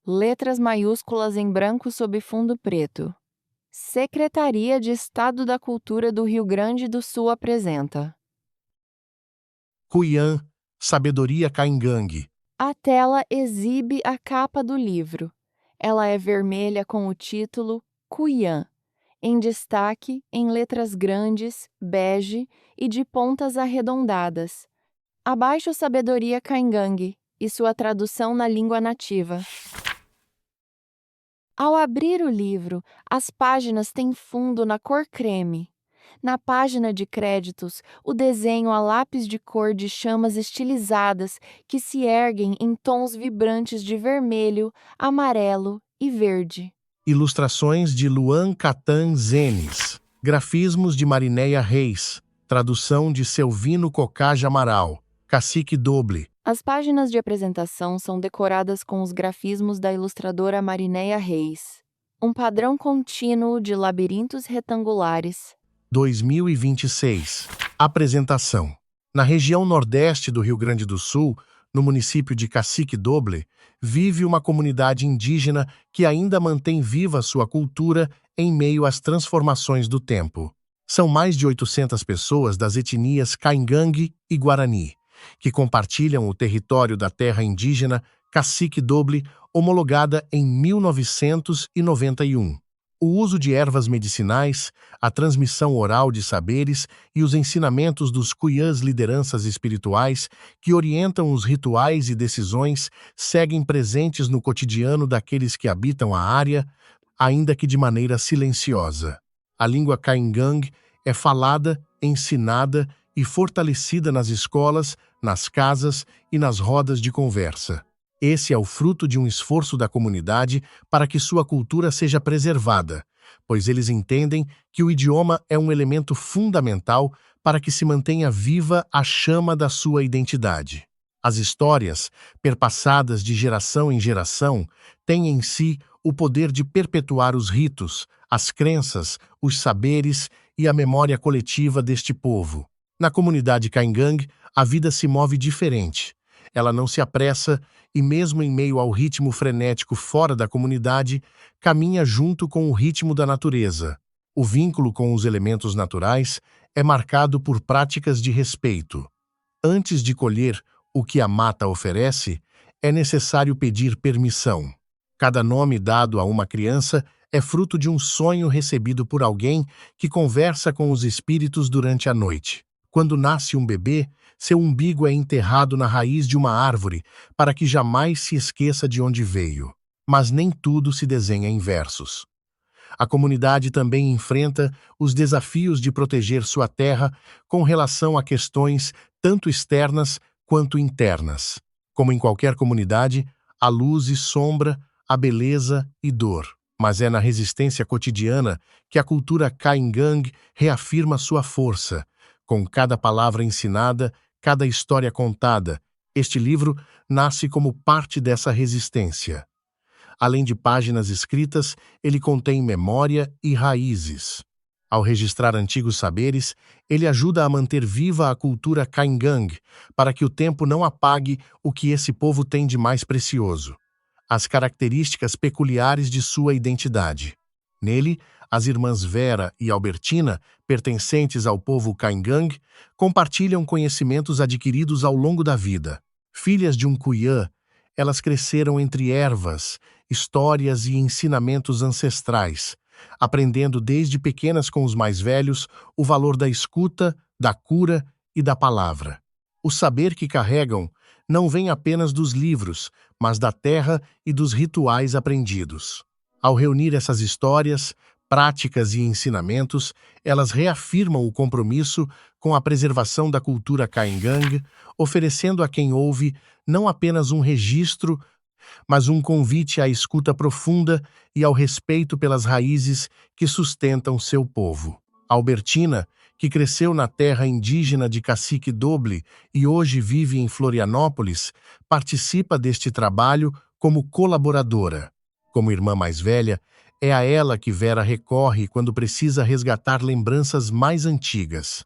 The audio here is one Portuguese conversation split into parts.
letras maiúsculas em branco sob fundo preto. Secretaria de Estado da Cultura do Rio Grande do Sul apresenta. Cuiã, Sabedoria Caingangue. A tela exibe a capa do livro. Ela é vermelha com o título Cuiã, em destaque em letras grandes, bege e de pontas arredondadas. Abaixo Sabedoria Caingangue e sua tradução na língua nativa. Ao abrir o livro, as páginas têm fundo na cor creme. Na página de créditos, o desenho a lápis de cor de chamas estilizadas que se erguem em tons vibrantes de vermelho, amarelo e verde. Ilustrações de Luan Catan Zenes. Grafismos de Marinéia Reis. Tradução de Selvino Cocage Amaral. Cacique Doble. As páginas de apresentação são decoradas com os grafismos da ilustradora Marinéia Reis. Um padrão contínuo de labirintos retangulares. 2026. Apresentação. Na região nordeste do Rio Grande do Sul, no município de Cacique Doble, vive uma comunidade indígena que ainda mantém viva sua cultura em meio às transformações do tempo. São mais de 800 pessoas das etnias Caingangue e Guarani, que compartilham o território da terra indígena Cacique Doble, homologada em 1991. O uso de ervas medicinais, a transmissão oral de saberes e os ensinamentos dos cuiãs lideranças espirituais que orientam os rituais e decisões seguem presentes no cotidiano daqueles que habitam a área, ainda que de maneira silenciosa. A língua Caingangue é falada, ensinada e fortalecida nas escolas, nas casas e nas rodas de conversa. Esse é o fruto de um esforço da comunidade para que sua cultura seja preservada, pois eles entendem que o idioma é um elemento fundamental para que se mantenha viva a chama da sua identidade. As histórias, perpassadas de geração em geração, têm em si o poder de perpetuar os ritos, as crenças, os saberes e a memória coletiva deste povo. Na comunidade Caingangue, a vida se move diferente. Ela não se apressa e, mesmo em meio ao ritmo frenético fora da comunidade, caminha junto com o ritmo da natureza. O vínculo com os elementos naturais é marcado por práticas de respeito. Antes de colher o que a mata oferece, é necessário pedir permissão. Cada nome dado a uma criança é fruto de um sonho recebido por alguém que conversa com os espíritos durante a noite. Quando nasce um bebê, seu umbigo é enterrado na raiz de uma árvore para que jamais se esqueça de onde veio. Mas nem tudo se desenha em versos. A comunidade também enfrenta os desafios de proteger sua terra com relação a questões tanto externas quanto internas. Como em qualquer comunidade, há luz e sombra, há beleza e dor. Mas é na resistência cotidiana que a cultura Caingangue reafirma sua força. Com cada palavra ensinada, cada história contada, este livro nasce como parte dessa resistência. Além de páginas escritas, ele contém memória e raízes. Ao registrar antigos saberes, ele ajuda a manter viva a cultura Caingangue, para que o tempo não apague o que esse povo tem de mais precioso: as características peculiares de sua identidade. Nele, as irmãs Vera e Albertina, pertencentes ao povo Caingangue, compartilham conhecimentos adquiridos ao longo da vida. Filhas de um cuiã, elas cresceram entre ervas, histórias e ensinamentos ancestrais, aprendendo desde pequenas com os mais velhos o valor da escuta, da cura e da palavra. O saber que carregam não vem apenas dos livros, mas da terra e dos rituais aprendidos. Ao reunir essas histórias, práticas e ensinamentos, elas reafirmam o compromisso com a preservação da cultura Caingangue, oferecendo a quem ouve não apenas um registro, mas um convite à escuta profunda e ao respeito pelas raízes que sustentam seu povo. Albertina, que cresceu na terra indígena de Cacique Doble e hoje vive em Florianópolis, participa deste trabalho como colaboradora. Como irmã mais velha, é a ela que Vera recorre quando precisa resgatar lembranças mais antigas.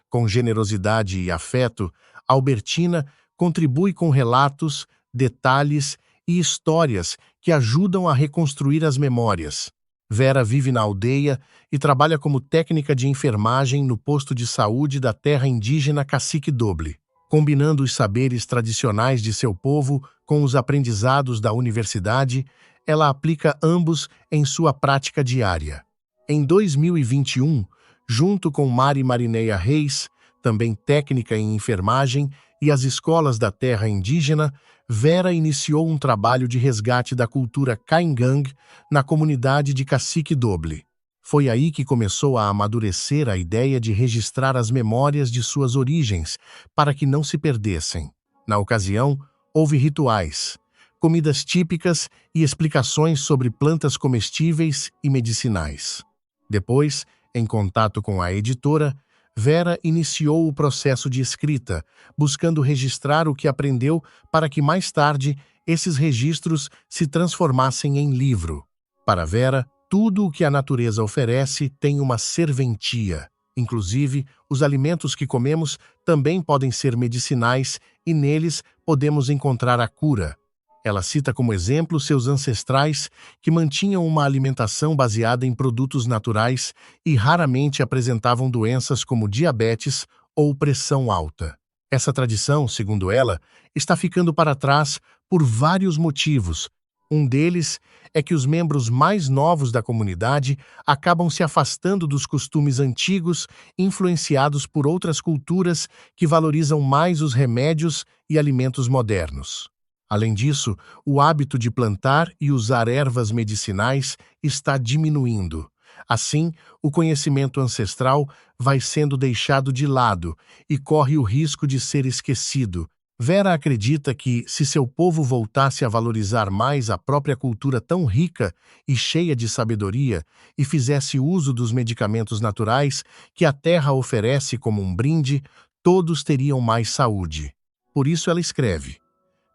Com generosidade e afeto, Albertina contribui com relatos, detalhes e histórias que ajudam a reconstruir as memórias. Vera vive na aldeia e trabalha como técnica de enfermagem no posto de saúde da terra indígena Cacique Doble, combinando os saberes tradicionais de seu povo com os aprendizados da universidade. Ela aplica ambos em sua prática diária. Em 2021, junto com Mari Marineia Reis, também técnica em enfermagem, e as escolas da terra indígena, Vera iniciou um trabalho de resgate da cultura Caingang na comunidade de Cacique Doble. Foi aí que começou a amadurecer a ideia de registrar as memórias de suas origens, para que não se perdessem. Na ocasião, houve rituais, comidas típicas e explicações sobre plantas comestíveis e medicinais. Depois, em contato com a editora, Vera iniciou o processo de escrita, buscando registrar o que aprendeu para que mais tarde esses registros se transformassem em livro. Para Vera, tudo o que a natureza oferece tem uma serventia. Inclusive, os alimentos que comemos também podem ser medicinais e neles podemos encontrar a cura. Ela cita como exemplo seus ancestrais que mantinham uma alimentação baseada em produtos naturais e raramente apresentavam doenças como diabetes ou pressão alta. Essa tradição, segundo ela, está ficando para trás por vários motivos. Um deles é que os membros mais novos da comunidade acabam se afastando dos costumes antigos, influenciados por outras culturas que valorizam mais os remédios e alimentos modernos. Além disso, o hábito de plantar e usar ervas medicinais está diminuindo. Assim, o conhecimento ancestral vai sendo deixado de lado e corre o risco de ser esquecido. Vera acredita que, se seu povo voltasse a valorizar mais a própria cultura tão rica e cheia de sabedoria e fizesse uso dos medicamentos naturais que a terra oferece como um brinde, todos teriam mais saúde. Por isso ela escreve: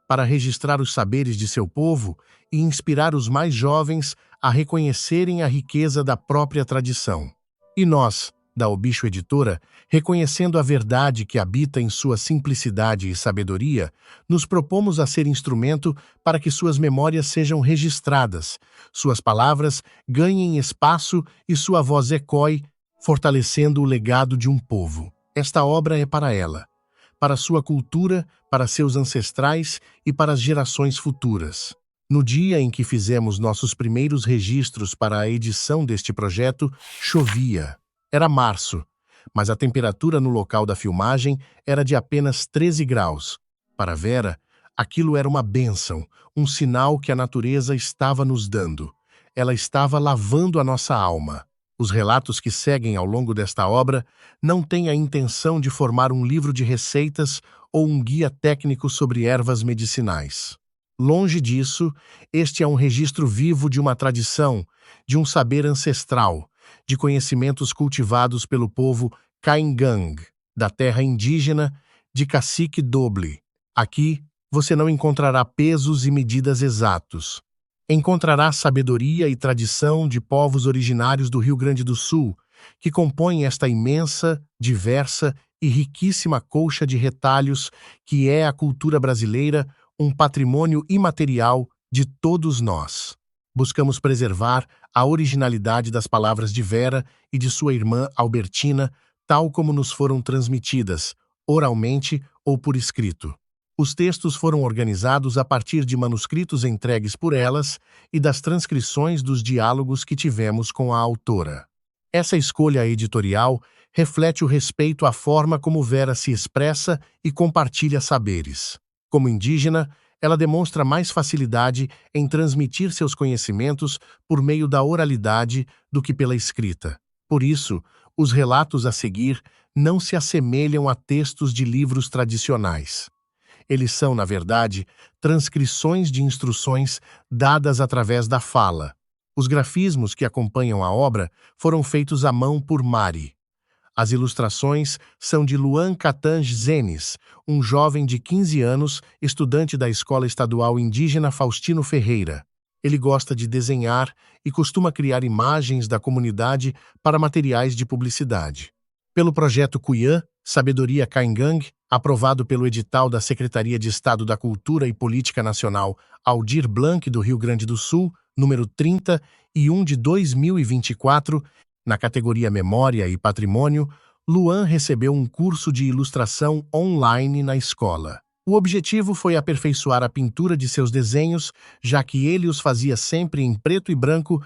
para registrar os saberes de seu povo e inspirar os mais jovens a reconhecerem a riqueza da própria tradição. E nós, da O Bicho Editora, reconhecendo a verdade que habita em sua simplicidade e sabedoria, nos propomos a ser instrumento para que suas memórias sejam registradas, suas palavras ganhem espaço e sua voz ecoe, fortalecendo o legado de um povo. Esta obra é para ela, para sua cultura, para seus ancestrais e para as gerações futuras. No dia em que fizemos nossos primeiros registros para a edição deste projeto, chovia. Era março, mas a temperatura no local da filmagem era de apenas 13 graus. Para Vera, aquilo era uma bênção, um sinal que a natureza estava nos dando. Ela estava lavando a nossa alma. Os relatos que seguem ao longo desta obra não têm a intenção de formar um livro de receitas ou um guia técnico sobre ervas medicinais. Longe disso, este é um registro vivo de uma tradição, de um saber ancestral, de conhecimentos cultivados pelo povo Caingang, da terra indígena de Cacique Doble. Aqui, você não encontrará pesos e medidas exatos. Encontrará sabedoria e tradição de povos originários do Rio Grande do Sul, que compõem esta imensa, diversa e riquíssima colcha de retalhos que é a cultura brasileira, um patrimônio imaterial de todos nós. Buscamos preservar a originalidade das palavras de Vera e de sua irmã Albertina, tal como nos foram transmitidas, oralmente ou por escrito. Os textos foram organizados a partir de manuscritos entregues por elas e das transcrições dos diálogos que tivemos com a autora. Essa escolha editorial reflete o respeito à forma como Vera se expressa e compartilha saberes. Como indígena, ela demonstra mais facilidade em transmitir seus conhecimentos por meio da oralidade do que pela escrita. Por isso, os relatos a seguir não se assemelham a textos de livros tradicionais. Eles são, na verdade, transcrições de instruções dadas através da fala. Os grafismos que acompanham a obra foram feitos à mão por Mari. As ilustrações são de Luan Catange Zenes, um jovem de 15 anos, estudante da Escola Estadual Indígena Faustino Ferreira. Ele gosta de desenhar e costuma criar imagens da comunidade para materiais de publicidade. Pelo projeto Cuyã, Sabedoria Caingang, aprovado pelo edital da Secretaria de Estado da Cultura e Política Nacional Aldir Blanc do Rio Grande do Sul, número 31 de 2024, na categoria Memória e Patrimônio, Luan recebeu um curso de ilustração online na escola. O objetivo foi aperfeiçoar a pintura de seus desenhos, já que ele os fazia sempre em preto e branco.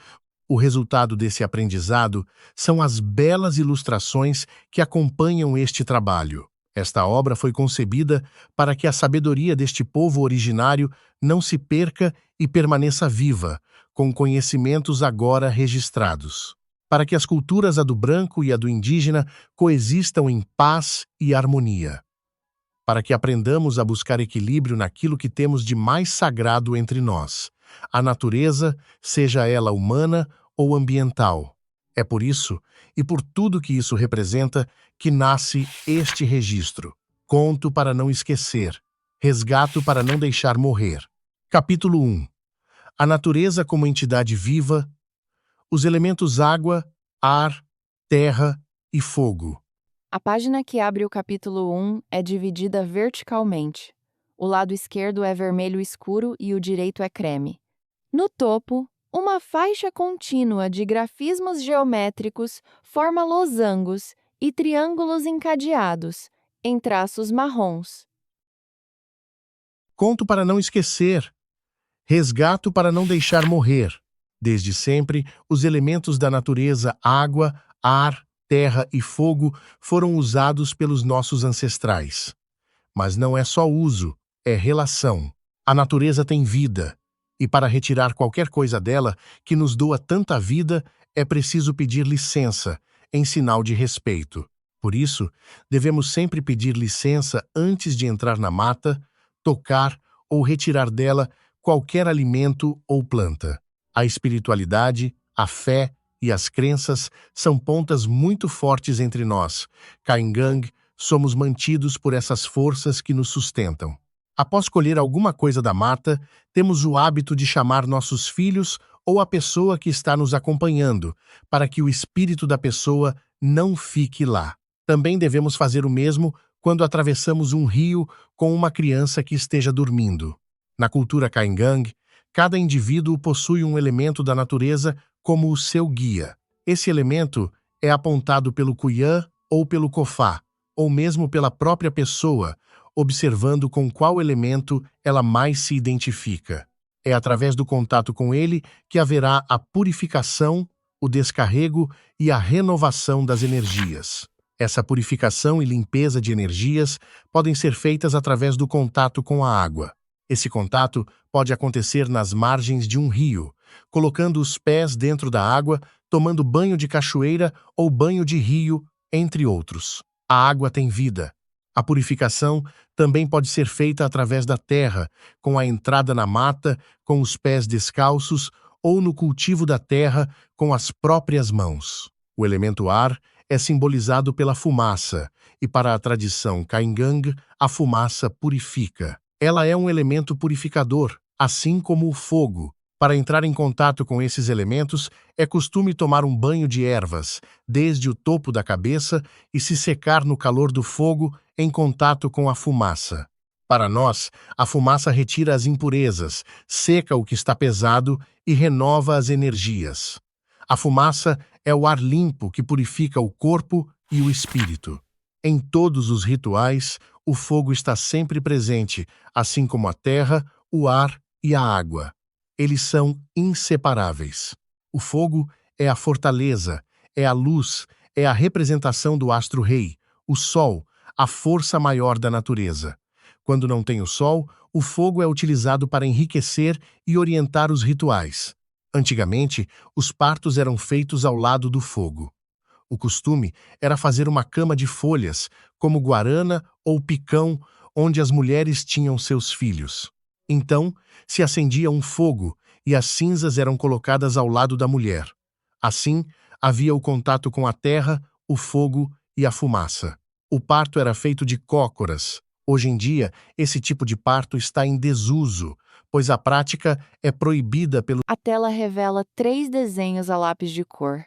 O resultado desse aprendizado são as belas ilustrações que acompanham este trabalho. Esta obra foi concebida para que a sabedoria deste povo originário não se perca e permaneça viva, com conhecimentos agora registrados. Para que as culturas, a do branco e a do indígena, coexistam em paz e harmonia. Para que aprendamos a buscar equilíbrio naquilo que temos de mais sagrado entre nós, a natureza, seja ela humana ou ambiental. É por isso, e por tudo que isso representa, que nasce este registro. Conto para não esquecer. Resgato para não deixar morrer. Capítulo 1. A natureza como entidade viva, os elementos água, ar, terra e fogo. A página que abre o capítulo 1 é dividida verticalmente. O lado esquerdo é vermelho escuro e o direito é creme. No topo, uma faixa contínua de grafismos geométricos forma losangos e triângulos encadeados, em traços marrons. Conto para não esquecer. Resgato para não deixar morrer. Desde sempre, os elementos da natureza água, ar, terra e fogo foram usados pelos nossos ancestrais. Mas não é só uso, é relação. A natureza tem vida, e para retirar qualquer coisa dela que nos doa tanta vida, é preciso pedir licença, em sinal de respeito. Por isso, devemos sempre pedir licença antes de entrar na mata, tocar ou retirar dela qualquer alimento ou planta. A espiritualidade, a fé e as crenças são pontas muito fortes entre nós. Caingang, somos mantidos por essas forças que nos sustentam. Após colher alguma coisa da mata, temos o hábito de chamar nossos filhos ou a pessoa que está nos acompanhando, para que o espírito da pessoa não fique lá. Também devemos fazer o mesmo quando atravessamos um rio com uma criança que esteja dormindo. Na cultura Caingang, cada indivíduo possui um elemento da natureza como o seu guia. Esse elemento é apontado pelo Kuyan ou pelo Kofá, ou mesmo pela própria pessoa, observando com qual elemento ela mais se identifica. É através do contato com ele que haverá a purificação, o descarrego e a renovação das energias. Essa purificação e limpeza de energias podem ser feitas através do contato com a água. Esse contato pode acontecer nas margens de um rio, colocando os pés dentro da água, tomando banho de cachoeira ou banho de rio, entre outros. A água tem vida. A purificação também pode ser feita através da terra, com a entrada na mata, com os pés descalços, ou no cultivo da terra, com as próprias mãos. O elemento ar é simbolizado pela fumaça, e para a tradição Caingang, a fumaça purifica. Ela é um elemento purificador, assim como o fogo. Para entrar em contato com esses elementos, é costume tomar um banho de ervas, desde o topo da cabeça, e se secar no calor do fogo em contato com a fumaça. Para nós, a fumaça retira as impurezas, seca o que está pesado e renova as energias. A fumaça é o ar limpo que purifica o corpo e o espírito. Em todos os rituais, o fogo está sempre presente, assim como a terra, o ar e a água. Eles são inseparáveis. O fogo é a fortaleza, é a luz, é a representação do astro-rei, o sol, a força maior da natureza. Quando não tem o sol, o fogo é utilizado para enriquecer e orientar os rituais. Antigamente, os partos eram feitos ao lado do fogo. O costume era fazer uma cama de folhas, como guarana ou picão, onde as mulheres tinham seus filhos. Então, se acendia um fogo e as cinzas eram colocadas ao lado da mulher. Assim, havia o contato com a terra, o fogo e a fumaça. O parto era feito de cócoras. Hoje em dia, esse tipo de parto está em desuso, pois a prática é proibida pelo... A tela revela 3 desenhos a lápis de cor.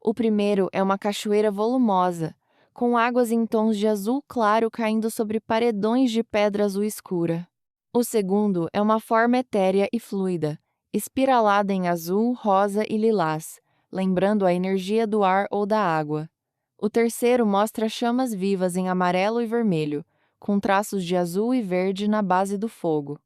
O primeiro é uma cachoeira volumosa, com águas em tons de azul claro caindo sobre paredões de pedra azul escura. O segundo é uma forma etérea e fluida, espiralada em azul, rosa e lilás, lembrando a energia do ar ou da água. O terceiro mostra chamas vivas em amarelo e vermelho, com traços de azul e verde na base do fogo.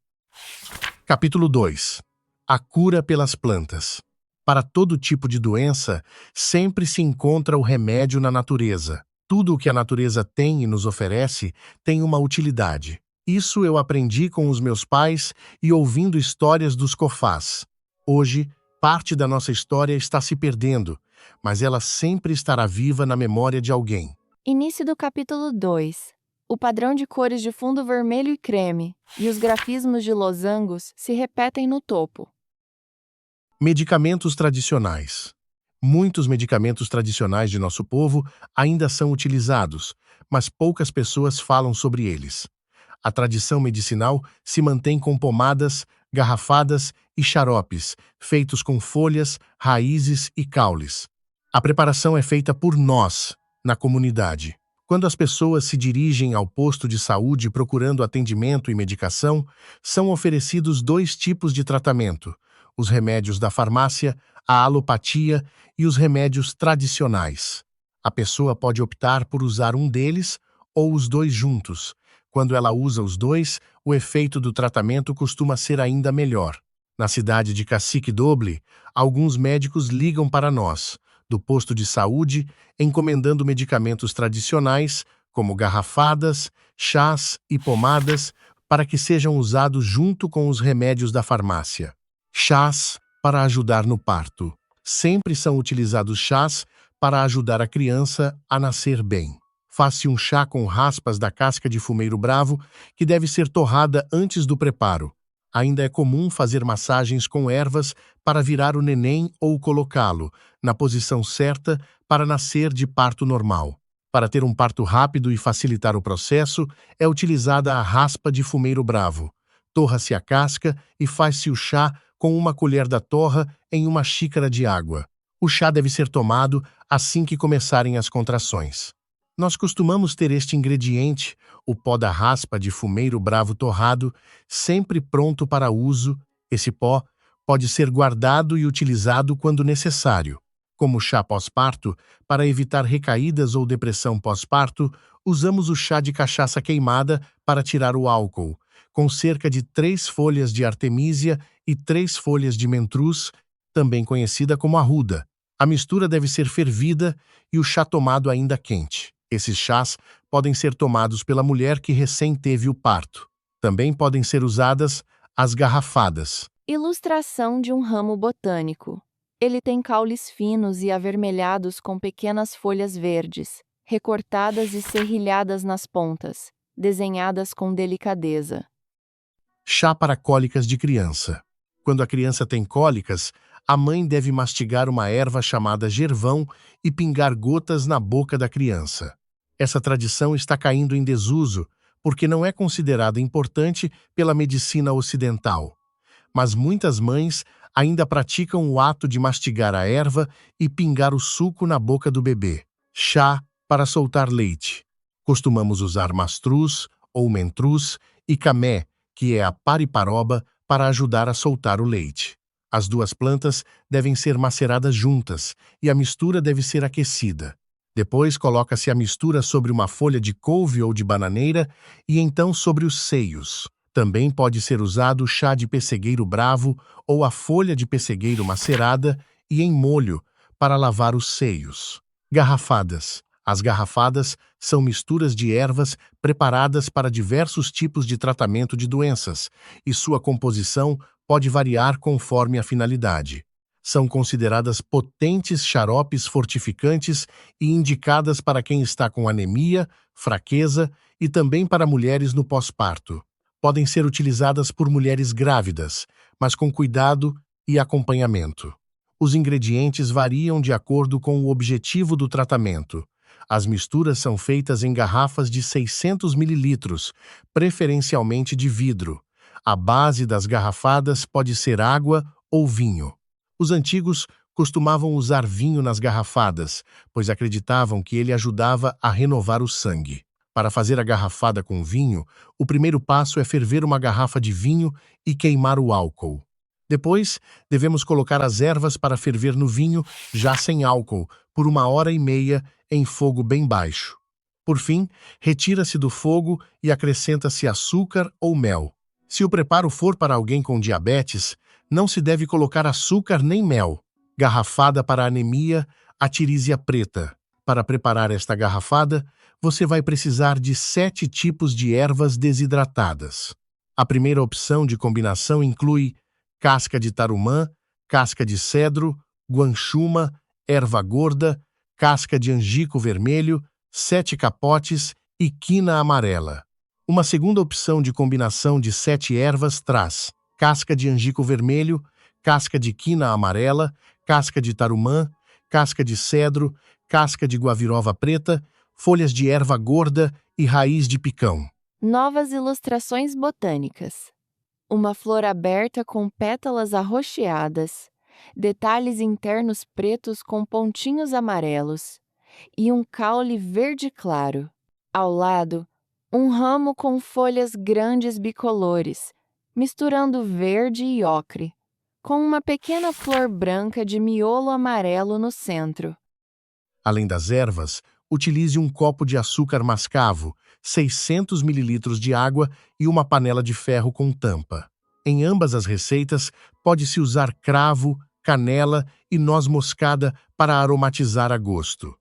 Capítulo 2. A cura pelas plantas. Para todo tipo de doença, sempre se encontra o remédio na natureza. Tudo o que a natureza tem e nos oferece tem uma utilidade. Isso eu aprendi com os meus pais e ouvindo histórias dos cofás. Hoje, parte da nossa história está se perdendo, mas ela sempre estará viva na memória de alguém. Início do capítulo 2. O padrão de cores de fundo vermelho e creme e os grafismos de losangos se repetem no topo. Medicamentos tradicionais. Muitos medicamentos tradicionais de nosso povo ainda são utilizados, mas poucas pessoas falam sobre eles. A tradição medicinal se mantém com pomadas, garrafadas e xaropes, feitos com folhas, raízes e caules. A preparação é feita por nós, na comunidade. Quando as pessoas se dirigem ao posto de saúde procurando atendimento e medicação, são oferecidos dois tipos de tratamento: os remédios da farmácia, a alopatia e os remédios tradicionais. A pessoa pode optar por usar um deles ou os dois juntos. Quando ela usa os dois, o efeito do tratamento costuma ser ainda melhor. Na cidade de Cacique Doble, alguns médicos ligam para nós, do posto de saúde, encomendando medicamentos tradicionais, como garrafadas, chás e pomadas, para que sejam usados junto com os remédios da farmácia. Chás para ajudar no parto. Sempre são utilizados chás para ajudar a criança a nascer bem. Faz-se um chá com raspas da casca de fumeiro bravo, que deve ser torrada antes do preparo. Ainda é comum fazer massagens com ervas para virar o neném ou colocá-lo na posição certa para nascer de parto normal. Para ter um parto rápido e facilitar o processo, é utilizada a raspa de fumeiro bravo. Torra-se a casca e faz-se o chá com uma colher da torra em uma xícara de água. O chá deve ser tomado assim que começarem as contrações. Nós costumamos ter este ingrediente, o pó da raspa de fumeiro bravo torrado, sempre pronto para uso. Esse pó pode ser guardado e utilizado quando necessário. Como chá pós-parto, para evitar recaídas ou depressão pós-parto, usamos o chá de cachaça queimada para tirar o álcool, com cerca de 3 folhas de artemísia e 3 folhas de mentruz, também conhecida como arruda. A mistura deve ser fervida e o chá tomado ainda quente. Esses chás podem ser tomados pela mulher que recém teve o parto. Também podem ser usadas as garrafadas. Ilustração de um ramo botânico. Ele tem caules finos e avermelhados com pequenas folhas verdes, recortadas e serrilhadas nas pontas, desenhadas com delicadeza. Chá para cólicas de criança. Quando a criança tem cólicas, a mãe deve mastigar uma erva chamada gervão e pingar gotas na boca da criança. Essa tradição está caindo em desuso porque não é considerada importante pela medicina ocidental. Mas muitas mães ainda praticam o ato de mastigar a erva e pingar o suco na boca do bebê. Chá para soltar leite. Costumamos usar mastruz ou mentruz e camé, que é a pariparoba, para ajudar a soltar o leite. As duas plantas devem ser maceradas juntas e a mistura deve ser aquecida. Depois coloca-se a mistura sobre uma folha de couve ou de bananeira e então sobre os seios. Também pode ser usado o chá de pessegueiro bravo ou a folha de pessegueiro macerada e em molho para lavar os seios. Garrafadas. As garrafadas são misturas de ervas preparadas para diversos tipos de tratamento de doenças, e sua composição pode variar conforme a finalidade. São consideradas potentes xaropes fortificantes e indicadas para quem está com anemia, fraqueza e também para mulheres no pós-parto. Podem ser utilizadas por mulheres grávidas, mas com cuidado e acompanhamento. Os ingredientes variam de acordo com o objetivo do tratamento. As misturas são feitas em garrafas de 600 ml, preferencialmente de vidro. A base das garrafadas pode ser água ou vinho. Os antigos costumavam usar vinho nas garrafadas, pois acreditavam que ele ajudava a renovar o sangue. Para fazer a garrafada com vinho, o primeiro passo é ferver uma garrafa de vinho e queimar o álcool. Depois, devemos colocar as ervas para ferver no vinho, já sem álcool, por 1 hora e meia, em fogo bem baixo. Por fim, retira-se do fogo e acrescenta-se açúcar ou mel. Se o preparo for para alguém com diabetes, não se deve colocar açúcar nem mel. Garrafada para anemia, a tirísia preta. Para preparar esta garrafada, você vai precisar de 7 tipos de ervas desidratadas. A primeira opção de combinação inclui casca de tarumã, casca de cedro, guanchuma, erva gorda, casca de angico vermelho, 7 capotes e quina amarela. Uma segunda opção de combinação de 7 ervas traz casca de angico vermelho, casca de quina amarela, casca de tarumã, casca de cedro, casca de guavirova preta, folhas de erva gorda e raiz de picão. Novas ilustrações botânicas. Uma flor aberta com pétalas arroxeadas, detalhes internos pretos com pontinhos amarelos e um caule verde claro. Ao lado, um ramo com folhas grandes bicolores, misturando verde e ocre, com uma pequena flor branca de miolo amarelo no centro. Além das ervas, utilize um copo de açúcar mascavo, 600 ml de água e uma panela de ferro com tampa. Em ambas as receitas, pode-se usar cravo, canela e noz moscada para aromatizar a gosto.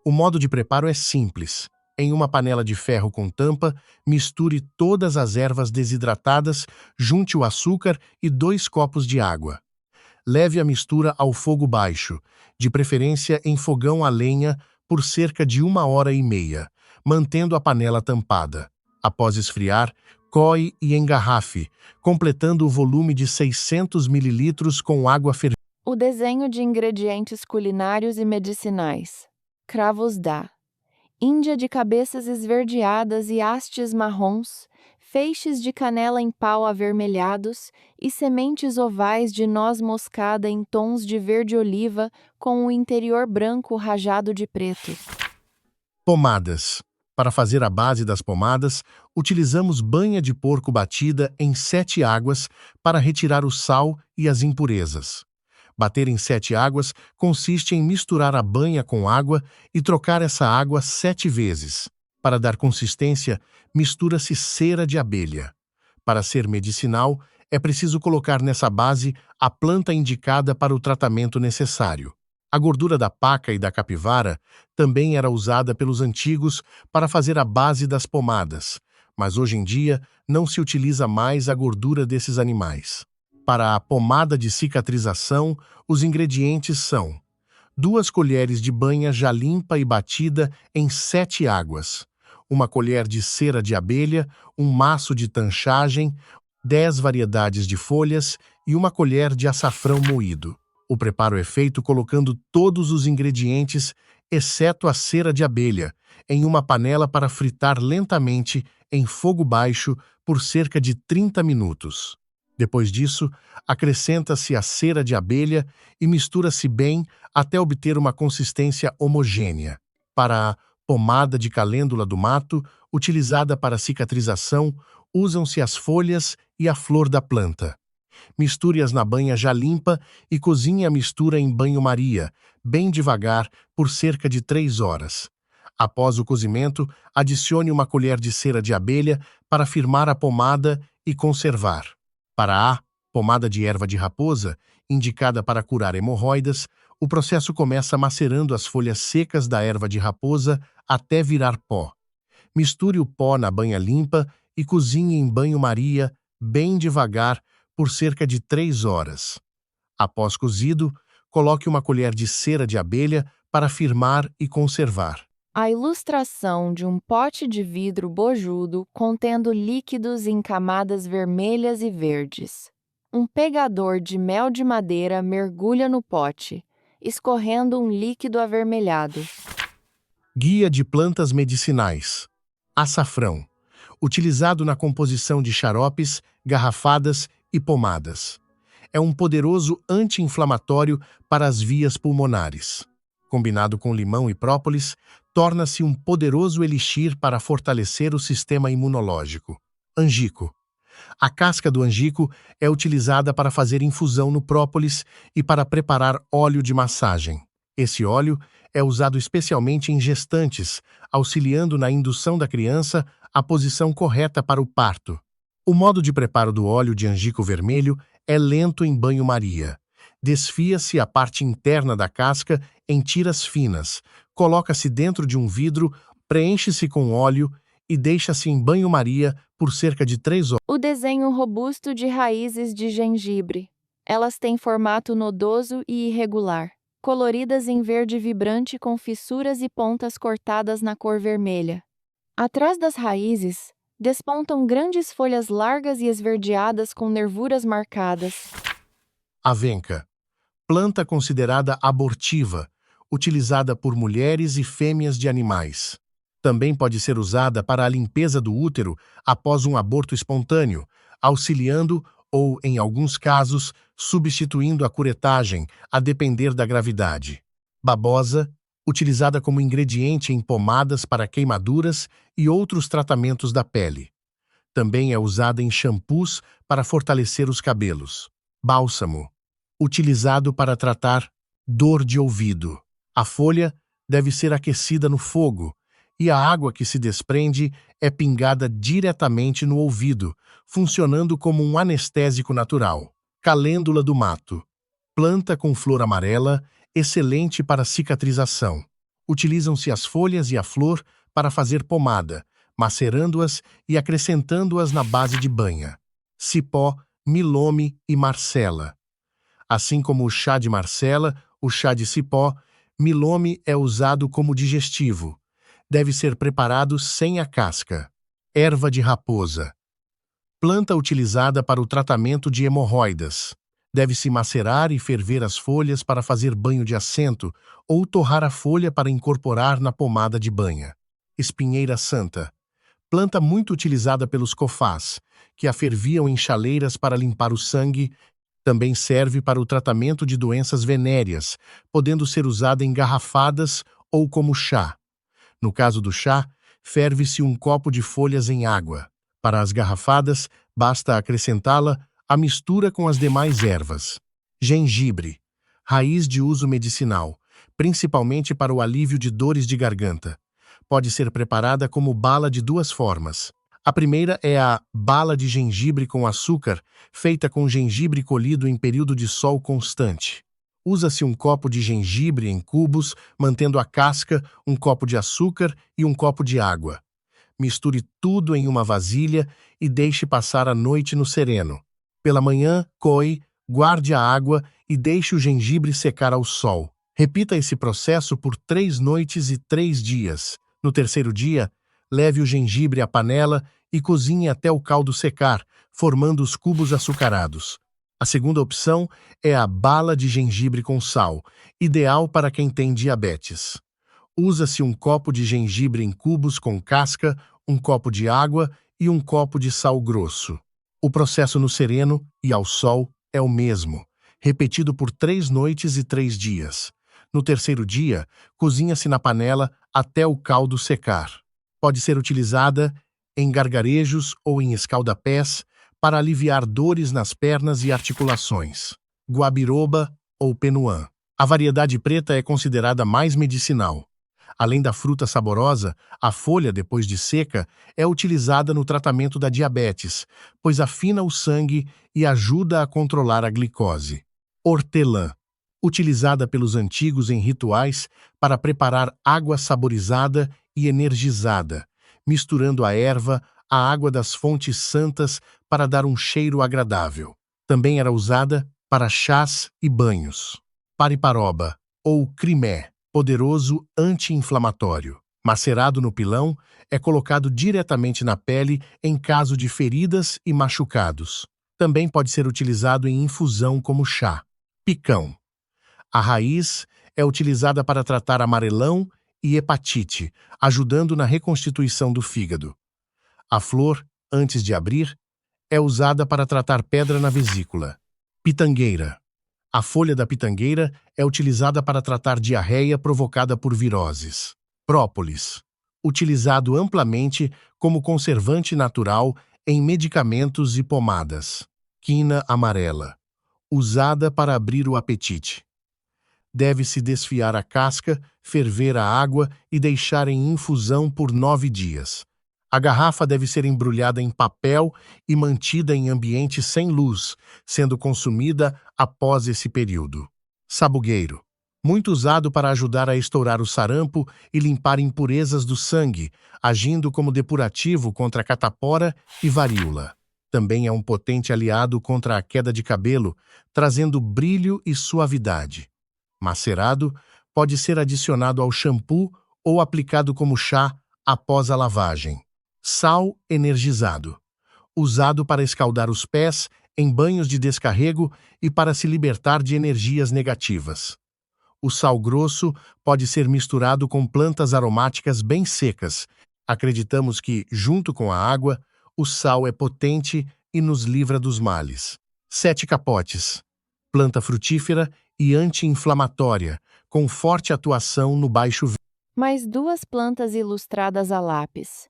O modo de preparo é simples. Em uma panela de ferro com tampa, misture todas as ervas desidratadas, junte o açúcar e 2 copos de água. Leve a mistura ao fogo baixo, de preferência em fogão a lenha, por cerca de 1 hora e meia, mantendo a panela tampada. Após esfriar, coe e engarrafe, completando o volume de 600 ml com água fervente. O desenho de ingredientes culinários e medicinais. Cravos da Índia de cabeças esverdeadas e hastes marrons, feixes de canela em pau avermelhados e sementes ovais de noz moscada em tons de verde-oliva com o interior branco rajado de preto. Pomadas. Para fazer a base das pomadas, utilizamos banha de porco batida em 7 águas para retirar o sal e as impurezas. Bater em 7 águas consiste em misturar a banha com água e trocar essa água 7 vezes. Para dar consistência, mistura-se cera de abelha. Para ser medicinal, é preciso colocar nessa base a planta indicada para o tratamento necessário. A gordura da paca e da capivara também era usada pelos antigos para fazer a base das pomadas, mas hoje em dia não se utiliza mais a gordura desses animais. Para a pomada de cicatrização, os ingredientes são 2 colheres de banha já limpa e batida em 7 águas, 1 colher de cera de abelha, um maço de tanchagem, 10 variedades de folhas e 1 colher de açafrão moído. O preparo é feito colocando todos os ingredientes, exceto a cera de abelha, em uma panela para fritar lentamente em fogo baixo por cerca de 30 minutos. Depois disso, acrescenta-se a cera de abelha e mistura-se bem até obter uma consistência homogênea. Para a pomada de calêndula do mato, utilizada para cicatrização, usam-se as folhas e a flor da planta. Misture-as na banha já limpa e cozinhe a mistura em banho-maria, bem devagar, por cerca de 3 horas. Após o cozimento, adicione 1 colher de cera de abelha para firmar a pomada e conservar. Para a pomada de erva de raposa, indicada para curar hemorroidas, o processo começa macerando as folhas secas da erva de raposa até virar pó. Misture o pó na banha limpa e cozinhe em banho-maria, bem devagar, por cerca de 3 horas. Após cozido, coloque 1 colher de cera de abelha para firmar e conservar. A ilustração de um pote de vidro bojudo contendo líquidos em camadas vermelhas e verdes. Um pegador de mel de madeira mergulha no pote, escorrendo um líquido avermelhado. Guia de plantas medicinais. Açafrão. Utilizado na composição de xaropes, garrafadas e pomadas. é um poderoso anti-inflamatório para as vias pulmonares. Combinado com limão e própolis, torna-se um poderoso elixir para fortalecer o sistema imunológico. Angico. A casca do angico é utilizada para fazer infusão no própolis e para preparar óleo de massagem. Esse óleo é usado especialmente em gestantes, auxiliando na indução da criança à posição correta para o parto. O modo de preparo do óleo de angico vermelho é lento em banho-maria. Desfia-se a parte interna da casca em tiras finas, coloca-se dentro de um vidro, preenche-se com óleo e deixa-se em banho-maria por cerca de 3 horas. O desenho robusto de raízes de gengibre. Elas têm formato nodoso e irregular, coloridas em verde vibrante com fissuras e pontas cortadas na cor vermelha. Atrás das raízes, despontam grandes folhas largas e esverdeadas com nervuras marcadas. Avenca. Planta considerada abortiva, utilizada por mulheres e fêmeas de animais. Também pode ser usada para a limpeza do útero após um aborto espontâneo, auxiliando ou, em alguns casos, substituindo a curetagem, a depender da gravidade. Babosa, utilizada como ingrediente em pomadas para queimaduras e outros tratamentos da pele. Também é usada em shampoos para fortalecer os cabelos. Bálsamo, utilizado para tratar dor de ouvido. A folha deve ser aquecida no fogo e a água que se desprende é pingada diretamente no ouvido, funcionando como um anestésico natural. Calêndula do mato. Planta com flor amarela, excelente para cicatrização. Utilizam-se as folhas e a flor para fazer pomada, macerando-as e acrescentando-as na base de banha. Cipó, milome e marcela. Assim como o chá de marcela, o chá de cipó, milome é usado como digestivo. Deve ser preparado sem a casca. Erva de raposa. Planta utilizada para o tratamento de hemorroidas. Deve-se macerar e ferver as folhas para fazer banho de assento ou torrar a folha para incorporar na pomada de banha. Espinheira santa. Planta muito utilizada pelos cofás, que a ferviam em chaleiras para limpar o sangue. Também serve para o tratamento de doenças venéreas, podendo ser usada em garrafadas ou como chá. No caso do chá, ferve-se um copo de folhas em água. Para as garrafadas, basta acrescentá-la à mistura com as demais ervas. Gengibre. Raiz de uso medicinal, principalmente para o alívio de dores de garganta. Pode ser preparada como bala de 2 formas. A primeira é a bala de gengibre com açúcar, feita com gengibre colhido em período de sol constante. Usa-se um copo de gengibre em cubos, mantendo a casca, um copo de açúcar e um copo de água. Misture tudo em uma vasilha e deixe passar a noite no sereno. Pela manhã, coe, guarde a água e deixe o gengibre secar ao sol. Repita esse processo por 3 noites e 3 dias. No terceiro dia, leve o gengibre à panela e cozinhe até o caldo secar, formando os cubos açucarados. A segunda opção é a bala de gengibre com sal, ideal para quem tem diabetes. Usa-se um copo de gengibre em cubos com casca, um copo de água e um copo de sal grosso. O processo no sereno e ao sol é o mesmo, repetido por 3 noites e 3 dias. No terceiro dia, cozinha-se na panela até o caldo secar. Pode ser utilizada em gargarejos ou em escaldapés para aliviar dores nas pernas e articulações. Guabiroba ou penuã. A variedade preta é considerada mais medicinal. Além da fruta saborosa, a folha, depois de seca, é utilizada no tratamento da diabetes, pois afina o sangue e ajuda a controlar a glicose. Hortelã. Utilizada pelos antigos em rituais para preparar água saborizada e energizada, misturando a erva à água das fontes santas para dar um cheiro agradável. Também era usada para chás e banhos. Pariparoba, ou crimé, poderoso anti-inflamatório. Macerado no pilão, é colocado diretamente na pele em caso de feridas e machucados. Também pode ser utilizado em infusão como chá. Picão. A raiz é utilizada para tratar amarelão e hepatite, ajudando na reconstituição do fígado. A flor, antes de abrir, é usada para tratar pedra na vesícula. Pitangueira. A folha da pitangueira é utilizada para tratar diarreia provocada por viroses. Própolis. Utilizado amplamente como conservante natural em medicamentos e pomadas. Quina amarela. Usada para abrir o apetite. Deve-se desfiar a casca, ferver a água e deixar em infusão por 9 dias. A garrafa deve ser embrulhada em papel e mantida em ambiente sem luz, sendo consumida após esse período. Sabugueiro. Muito usado para ajudar a estourar o sarampo e limpar impurezas do sangue, agindo como depurativo contra a catapora e varíola. Também é um potente aliado contra a queda de cabelo, trazendo brilho e suavidade. Macerado, pode ser adicionado ao shampoo ou aplicado como chá após a lavagem. Sal energizado. Usado para escaldar os pés em banhos de descarrego e para se libertar de energias negativas. O sal grosso pode ser misturado com plantas aromáticas bem secas. Acreditamos que, junto com a água, o sal é potente e nos livra dos males. 7 capotes. Planta frutífera e anti-inflamatória, com forte atuação no baixo ventre. Mais duas plantas ilustradas a lápis.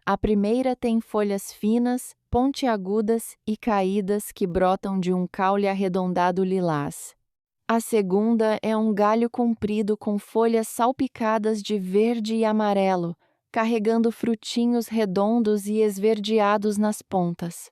A primeira tem folhas finas, pontiagudas e caídas que brotam de um caule arredondado lilás. A segunda é um galho comprido com folhas salpicadas de verde e amarelo, carregando frutinhos redondos e esverdeados nas pontas.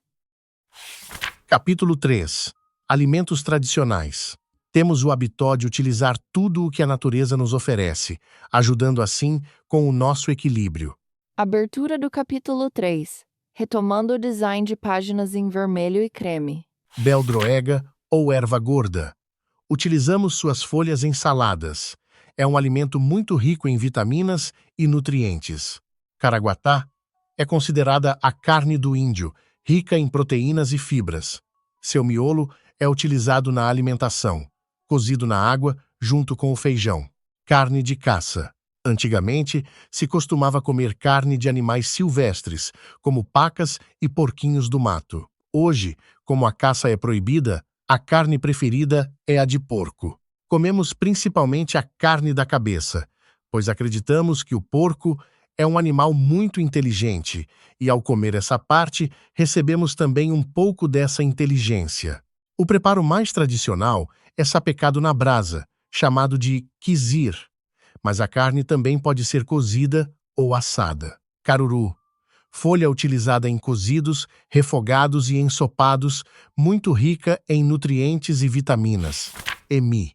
Capítulo 3. Alimentos tradicionais. Temos o hábito de utilizar tudo o que a natureza nos oferece, ajudando assim com o nosso equilíbrio. Abertura do capítulo 3. Retomando o design de páginas em vermelho e creme. Beldroega ou erva gorda. Utilizamos suas folhas em saladas. É um alimento muito rico em vitaminas e nutrientes. Caraguatá é considerada a carne do índio, rica em proteínas e fibras. Seu miolo é utilizado na alimentação, cozido na água junto com o feijão. Carne de caça. Antigamente, se costumava comer carne de animais silvestres, como pacas e porquinhos do mato. Hoje, como a caça é proibida, a carne preferida é a de porco. Comemos principalmente a carne da cabeça, pois acreditamos que o porco é um animal muito inteligente e, ao comer essa parte, recebemos também um pouco dessa inteligência. O preparo mais tradicional é sapecado na brasa, chamado de quizir, mas a carne também pode ser cozida ou assada. Caruru. Folha utilizada em cozidos, refogados e ensopados, muito rica em nutrientes e vitaminas. Emi.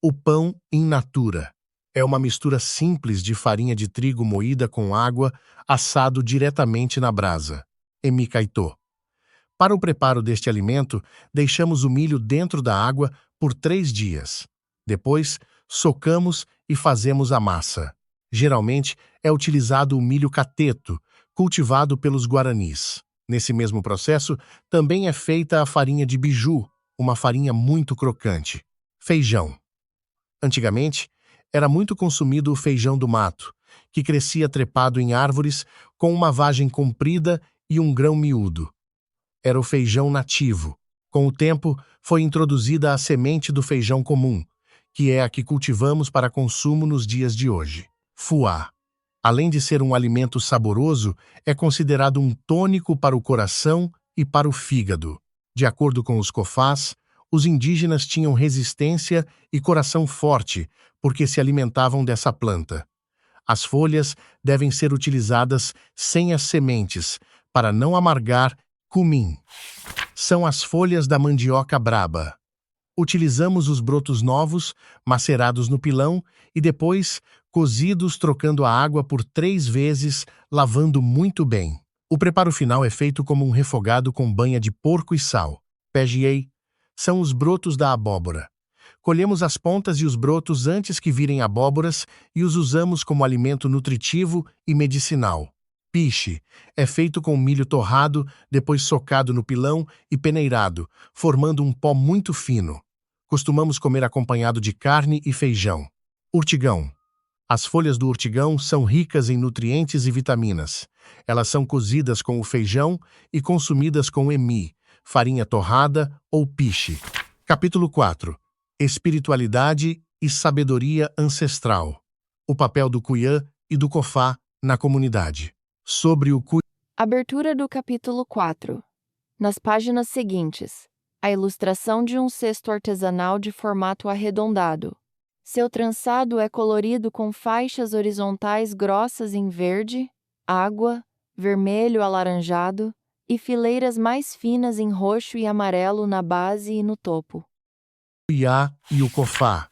O pão in natura. É uma mistura simples de farinha de trigo moída com água, assado diretamente na brasa. Emi caitô. Para o preparo deste alimento, deixamos o milho dentro da água por 3 dias. Depois, socamos e fazemos a massa. Geralmente, é utilizado o milho cateto, cultivado pelos guaranis. Nesse mesmo processo, também é feita a farinha de biju, uma farinha muito crocante. Feijão. Antigamente, era muito consumido o feijão do mato, que crescia trepado em árvores com uma vagem comprida e um grão miúdo. Era o feijão nativo. Com o tempo, foi introduzida a semente do feijão comum, que é a que cultivamos para consumo nos dias de hoje. Fuá. Além de ser um alimento saboroso, é considerado um tônico para o coração e para o fígado. De acordo com os Cofás, os indígenas tinham resistência e coração forte porque se alimentavam dessa planta. As folhas devem ser utilizadas sem as sementes, para não amargar cumim. São as folhas da mandioca braba. Utilizamos os brotos novos, macerados no pilão e depois cozidos trocando a água por 3 vezes, lavando muito bem. O preparo final é feito como um refogado com banha de porco e sal. Pegiei são os brotos da abóbora. Colhemos as pontas e os brotos antes que virem abóboras e os usamos como alimento nutritivo e medicinal. Piche é feito com milho torrado, depois socado no pilão e peneirado, formando um pó muito fino. Costumamos comer acompanhado de carne e feijão. Urtigão. As folhas do urtigão são ricas em nutrientes e vitaminas. Elas são cozidas com o feijão e consumidas com emi, farinha torrada ou piche. Capítulo 4. Espiritualidade e sabedoria ancestral. O papel do Cuyã e do Cofá na comunidade. Sobre o Cuyã. Abertura do capítulo 4. Nas páginas seguintes, a ilustração de um cesto artesanal de formato arredondado. Seu trançado é colorido com faixas horizontais grossas em verde, água, vermelho alaranjado e fileiras mais finas em roxo e amarelo na base e no topo. Cuyá e o Cofá.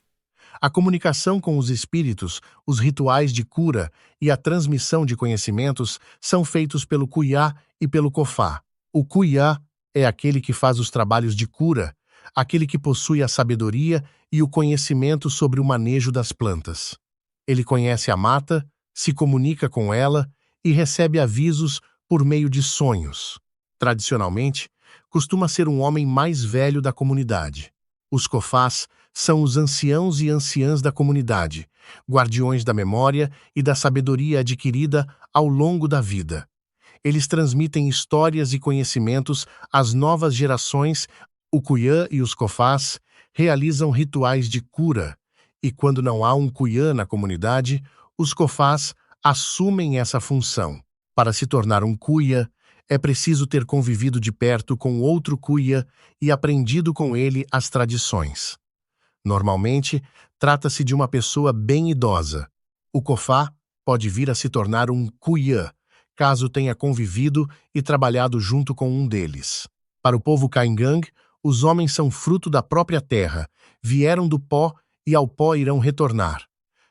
A comunicação com os espíritos, os rituais de cura e a transmissão de conhecimentos são feitos pelo Cuyá e pelo Cofá. O Cuyá é aquele que faz os trabalhos de cura, aquele que possui a sabedoria e o conhecimento sobre o manejo das plantas. Ele conhece a mata, se comunica com ela e recebe avisos por meio de sonhos. Tradicionalmente, costuma ser um homem mais velho da comunidade. Os Cofás são os anciãos e anciãs da comunidade, guardiões da memória e da sabedoria adquirida ao longo da vida. Eles transmitem histórias e conhecimentos às novas gerações. O Cuyã e os Cofás realizam rituais de cura, e quando não há um Cuyã na comunidade, os Cofás assumem essa função. Para se tornar um Cuyã, é preciso ter convivido de perto com outro Cuyã e aprendido com ele as tradições. Normalmente, trata-se de uma pessoa bem idosa. O Cofá pode vir a se tornar um Cuyã, caso tenha convivido e trabalhado junto com um deles. Para o povo Caingang, os homens são fruto da própria terra, vieram do pó e ao pó irão retornar.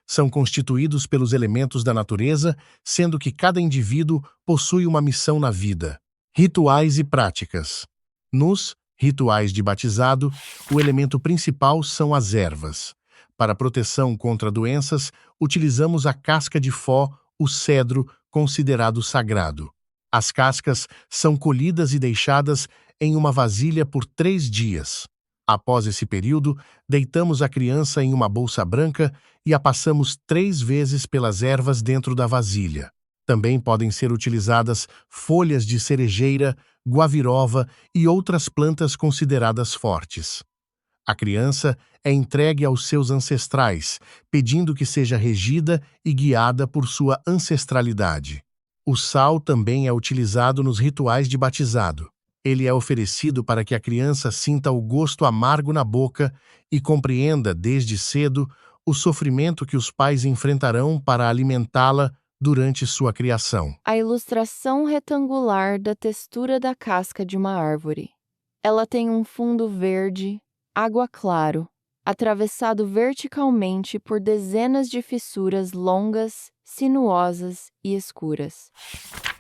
São constituídos pelos elementos da natureza, sendo que cada indivíduo possui uma missão na vida. Rituais e práticas. Nos rituais de batizado, o elemento principal são as ervas. Para proteção contra doenças, utilizamos a casca de fó, o cedro, considerado sagrado. As cascas são colhidas e deixadas em uma vasilha por 3 dias. Após esse período, deitamos a criança em uma bolsa branca e a passamos 3 vezes pelas ervas dentro da vasilha. Também podem ser utilizadas folhas de cerejeira, guavirova e outras plantas consideradas fortes. A criança é entregue aos seus ancestrais, pedindo que seja regida e guiada por sua ancestralidade. O sal também é utilizado nos rituais de batizado. Ele é oferecido para que a criança sinta o gosto amargo na boca e compreenda, desde cedo, o sofrimento que os pais enfrentarão para alimentá-la durante sua criação. A ilustração retangular da textura da casca de uma árvore. Ela tem um fundo verde, água claro, atravessado verticalmente por dezenas de fissuras longas, sinuosas e escuras.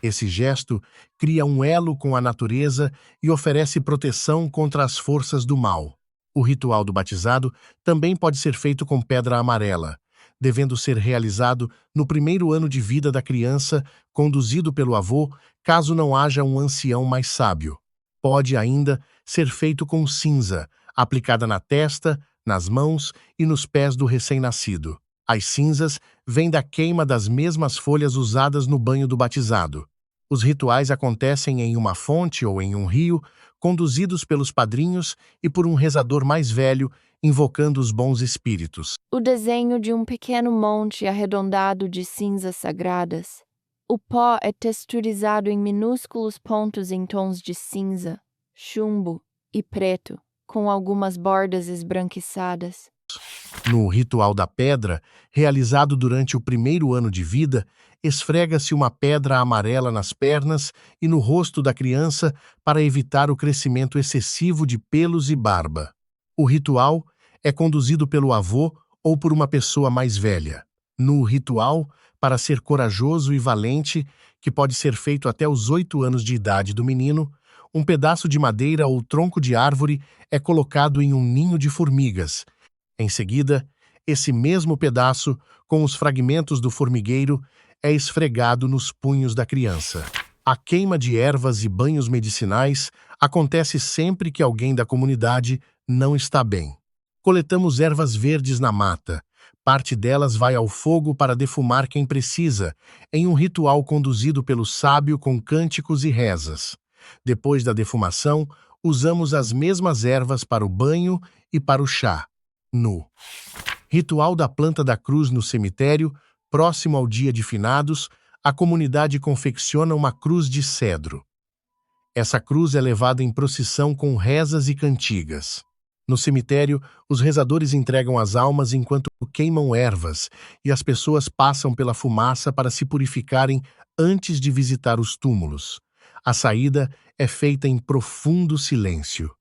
Esse gesto cria um elo com a natureza e oferece proteção contra as forças do mal. O ritual do batizado também pode ser feito com pedra amarela, devendo ser realizado no primeiro ano de vida da criança, conduzido pelo avô, caso não haja um ancião mais sábio. Pode ainda ser feito com cinza, aplicada na testa, nas mãos e nos pés do recém-nascido. As cinzas vêm da queima das mesmas folhas usadas no banho do batizado. Os rituais acontecem em uma fonte ou em um rio, conduzidos pelos padrinhos e por um rezador mais velho, invocando os bons espíritos. O desenho de um pequeno monte arredondado de cinzas sagradas. O pó é texturizado em minúsculos pontos em tons de cinza, chumbo e preto, com algumas bordas esbranquiçadas. No ritual da pedra, realizado durante o primeiro ano de vida, esfrega-se uma pedra amarela nas pernas e no rosto da criança para evitar o crescimento excessivo de pelos e barba. O ritual é conduzido pelo avô ou por uma pessoa mais velha. No ritual, para ser corajoso e valente, que pode ser feito até os 8 anos de idade do menino, um pedaço de madeira ou tronco de árvore é colocado em um ninho de formigas. Em seguida, esse mesmo pedaço, com os fragmentos do formigueiro, é esfregado nos punhos da criança. A queima de ervas e banhos medicinais acontece sempre que alguém da comunidade não está bem. Coletamos ervas verdes na mata. Parte delas vai ao fogo para defumar quem precisa, em um ritual conduzido pelo sábio com cânticos e rezas. Depois da defumação, usamos as mesmas ervas para o banho e para o chá. No ritual da planta da cruz no cemitério, próximo ao dia de finados, a comunidade confecciona uma cruz de cedro. Essa cruz é levada em procissão com rezas e cantigas. No cemitério, os rezadores entregam as almas enquanto queimam ervas, e as pessoas passam pela fumaça para se purificarem antes de visitar os túmulos. A saída é feita em profundo silêncio.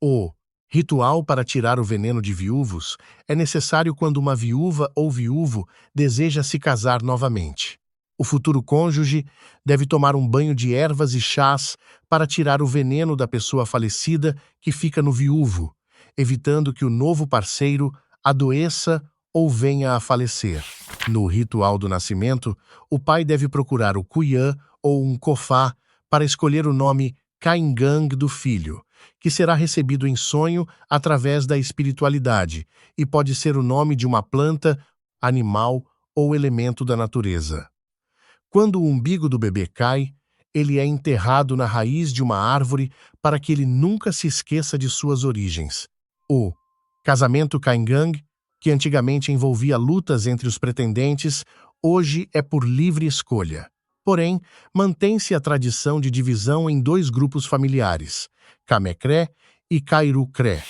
O ritual para tirar o veneno de viúvos é necessário quando uma viúva ou viúvo deseja se casar novamente. O futuro cônjuge deve tomar um banho de ervas e chás para tirar o veneno da pessoa falecida que fica no viúvo, evitando que o novo parceiro adoeça ou venha a falecer. No ritual do nascimento, o pai deve procurar o cuyã ou um cofá para escolher o nome Caingang do filho, que será recebido em sonho através da espiritualidade e pode ser o nome de uma planta, animal ou elemento da natureza. Quando o umbigo do bebê cai, ele é enterrado na raiz de uma árvore para que ele nunca se esqueça de suas origens. O casamento Caingang, que antigamente envolvia lutas entre os pretendentes, hoje é por livre escolha. Porém, mantém-se a tradição de divisão em dois grupos familiares, Camecré e Cairucré.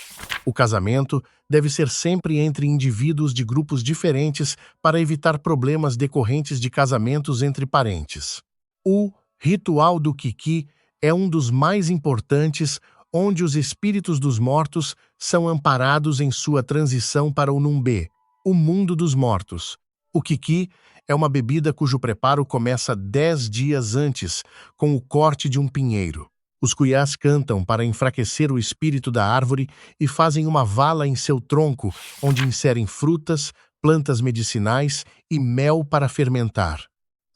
O casamento deve ser sempre entre indivíduos de grupos diferentes para evitar problemas decorrentes de casamentos entre parentes. O ritual do Kiki é um dos mais importantes, onde os espíritos dos mortos são amparados em sua transição para o Numbê, o mundo dos mortos. O Kiki é uma bebida cujo preparo começa 10 dias antes, com o corte de um pinheiro. Os cuyás cantam para enfraquecer o espírito da árvore e fazem uma vala em seu tronco, onde inserem frutas, plantas medicinais e mel para fermentar.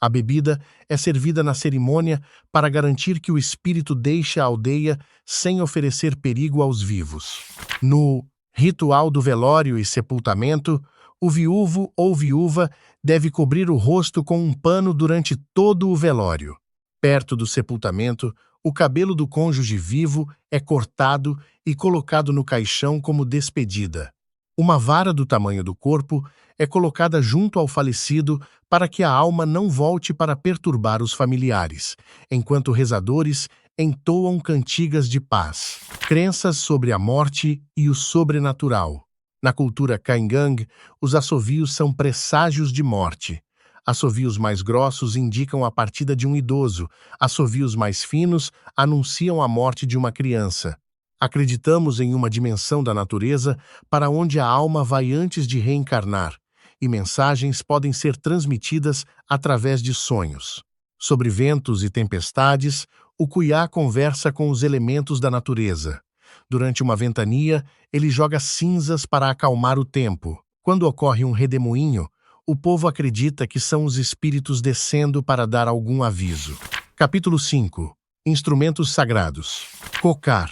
A bebida é servida na cerimônia para garantir que o espírito deixe a aldeia sem oferecer perigo aos vivos. No ritual do velório e sepultamento, o viúvo ou viúva deve cobrir o rosto com um pano durante todo o velório. Perto do sepultamento, o cabelo do cônjuge vivo é cortado e colocado no caixão como despedida. Uma vara do tamanho do corpo é colocada junto ao falecido para que a alma não volte para perturbar os familiares, enquanto rezadores entoam cantigas de paz. Crenças sobre a morte e o sobrenatural. Na cultura Caingang, os assovios são presságios de morte. Assovios mais grossos indicam a partida de um idoso, assovios mais finos anunciam a morte de uma criança. Acreditamos em uma dimensão da natureza para onde a alma vai antes de reencarnar, e mensagens podem ser transmitidas através de sonhos. Sobre ventos e tempestades, o cuyá conversa com os elementos da natureza. Durante uma ventania, ele joga cinzas para acalmar o tempo. Quando ocorre um redemoinho, o povo acredita que são os espíritos descendo para dar algum aviso. Capítulo 5. Instrumentos sagrados. Cocar.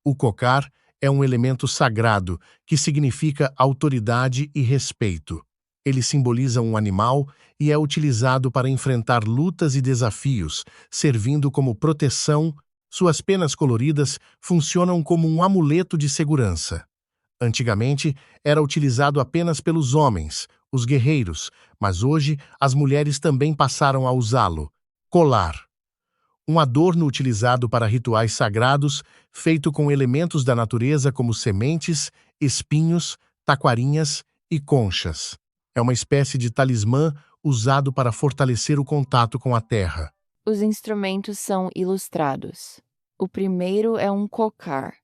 O cocar é um elemento sagrado que significa autoridade e respeito. Ele simboliza um animal e é utilizado para enfrentar lutas e desafios, servindo como proteção. Suas penas coloridas funcionam como um amuleto de segurança. Antigamente, era utilizado apenas pelos homens, os guerreiros, mas hoje as mulheres também passaram a usá-lo. Colar. Um adorno utilizado para rituais sagrados, feito com elementos da natureza como sementes, espinhos, taquarinhas e conchas. É uma espécie de talismã usado para fortalecer o contato com a terra. Os instrumentos são ilustrados. O primeiro é um cocar,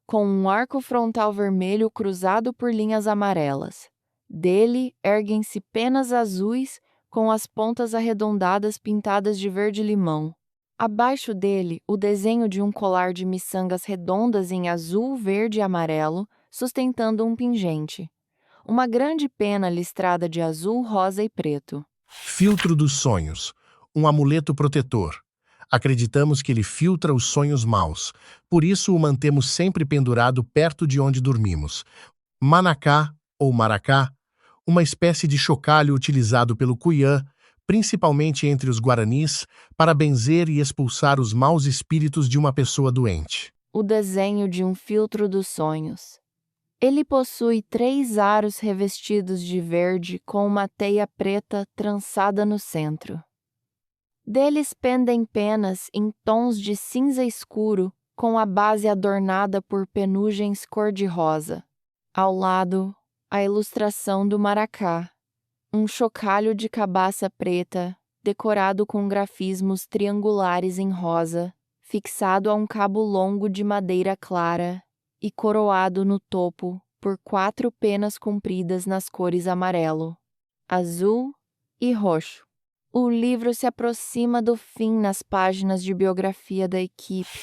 com um arco frontal vermelho cruzado por linhas amarelas. Dele erguem-se penas azuis com as pontas arredondadas pintadas de verde-limão. Abaixo dele, o desenho de um colar de miçangas redondas em azul, verde e amarelo, sustentando um pingente. Uma grande pena listrada de azul, rosa e preto. Filtro dos sonhos. Um amuleto protetor. Acreditamos que ele filtra os sonhos maus, por isso o mantemos sempre pendurado perto de onde dormimos. Manacá, ou maracá, uma espécie de chocalho utilizado pelo cuyã, principalmente entre os guaranis, para benzer e expulsar os maus espíritos de uma pessoa doente. O desenho de um filtro dos sonhos. Ele possui 3 aros revestidos de verde com uma teia preta trançada no centro. Deles pendem penas em tons de cinza escuro, com a base adornada por penugens cor-de-rosa. Ao lado, a ilustração do maracá, um chocalho de cabaça preta, decorado com grafismos triangulares em rosa, fixado a um cabo longo de madeira clara e coroado no topo por 4 penas compridas nas cores amarelo, azul e roxo. O livro se aproxima do fim nas páginas de biografia da equipe.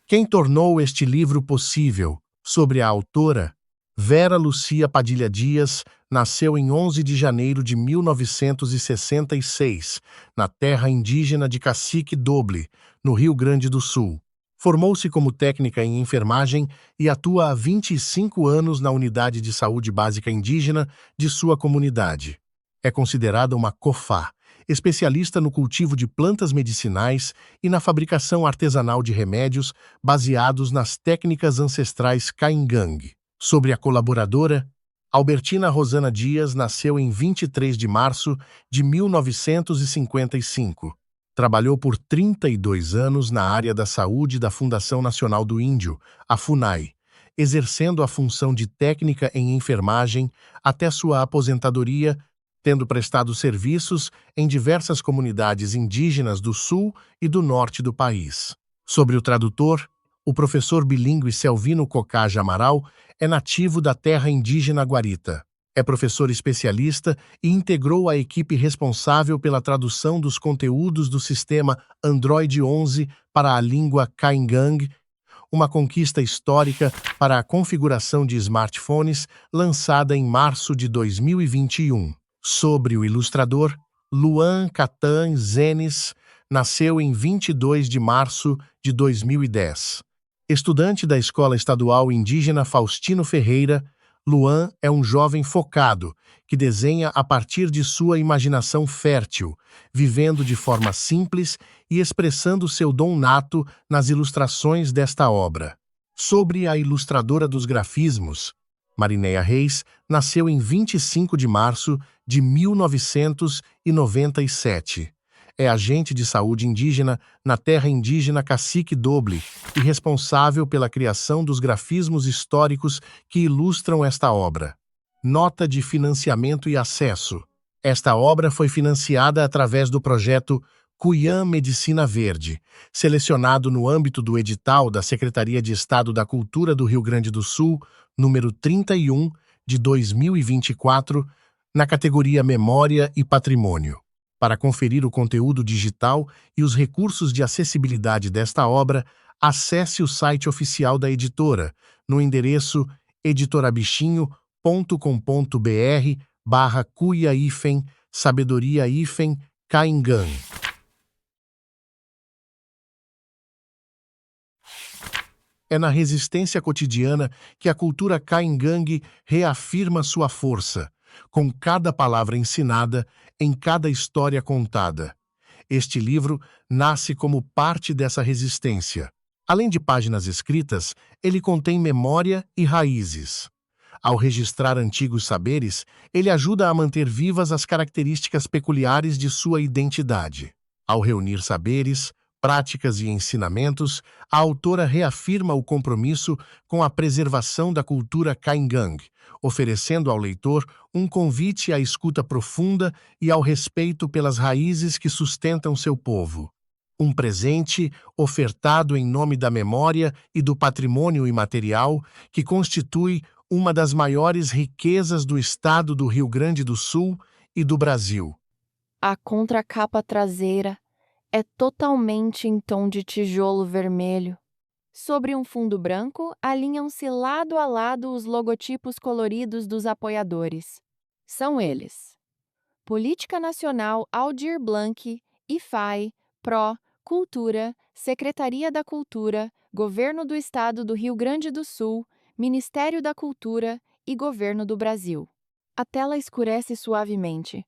Quem tornou este livro possível? Sobre a autora, Vera Lucia Padilha Dias nasceu em 11 de janeiro de 1966, na terra indígena de Cacique Doble, no Rio Grande do Sul. Formou-se como técnica em enfermagem e atua há 25 anos na unidade de saúde básica indígena de sua comunidade. É considerada uma COFA, especialista no cultivo de plantas medicinais e na fabricação artesanal de remédios baseados nas técnicas ancestrais Caingang. Sobre a colaboradora, Albertina Rosana Dias nasceu em 23 de março de 1955. Trabalhou por 32 anos na área da saúde da Fundação Nacional do Índio, a FUNAI, exercendo a função de técnica em enfermagem até sua aposentadoria, tendo prestado serviços em diversas comunidades indígenas do sul e do norte do país. Sobre o tradutor, o professor bilíngue Selvino Cocaja Amaral é nativo da terra indígena Guarita. É professor especialista e integrou a equipe responsável pela tradução dos conteúdos do sistema Android 11 para a língua Caingang, uma conquista histórica para a configuração de smartphones lançada em março de 2021. Sobre o ilustrador, Luan Catan Zenes nasceu em 22 de março de 2010. Estudante da Escola Estadual Indígena Faustino Ferreira, Luan é um jovem focado que desenha a partir de sua imaginação fértil, vivendo de forma simples e expressando seu dom nato nas ilustrações desta obra. Sobre a ilustradora dos grafismos, Marinéia Reis nasceu em 25 de março de 1997. É agente de saúde indígena na terra indígena Cacique Doble e responsável pela criação dos grafismos históricos que ilustram esta obra. Nota de financiamento e acesso. Esta obra foi financiada através do projeto Cuyã Medicina Verde, selecionado no âmbito do edital da Secretaria de Estado da Cultura do Rio Grande do Sul, número 31, de 2024, na categoria Memória e Patrimônio. Para conferir o conteúdo digital e os recursos de acessibilidade desta obra, acesse o site oficial da editora, no endereço editorabichinho.com.br/cuia-sabedoria-caingan. É na resistência cotidiana que a cultura Caingang reafirma sua força, com cada palavra ensinada, em cada história contada. Este livro nasce como parte dessa resistência. Além de páginas escritas, ele contém memória e raízes. Ao registrar antigos saberes, ele ajuda a manter vivas as características peculiares de sua identidade. Ao reunir saberes, práticas e ensinamentos, a autora reafirma o compromisso com a preservação da cultura Caingang, oferecendo ao leitor um convite à escuta profunda e ao respeito pelas raízes que sustentam seu povo. Um presente ofertado em nome da memória e do patrimônio imaterial que constitui uma das maiores riquezas do estado do Rio Grande do Sul e do Brasil. A contracapa traseira é totalmente em tom de tijolo vermelho. Sobre um fundo branco, alinham-se lado a lado os logotipos coloridos dos apoiadores. São eles: Política Nacional Aldir Blanc, IFAI, PRO, Cultura, Secretaria da Cultura, Governo do Estado do Rio Grande do Sul, Ministério da Cultura e Governo do Brasil. A tela escurece suavemente.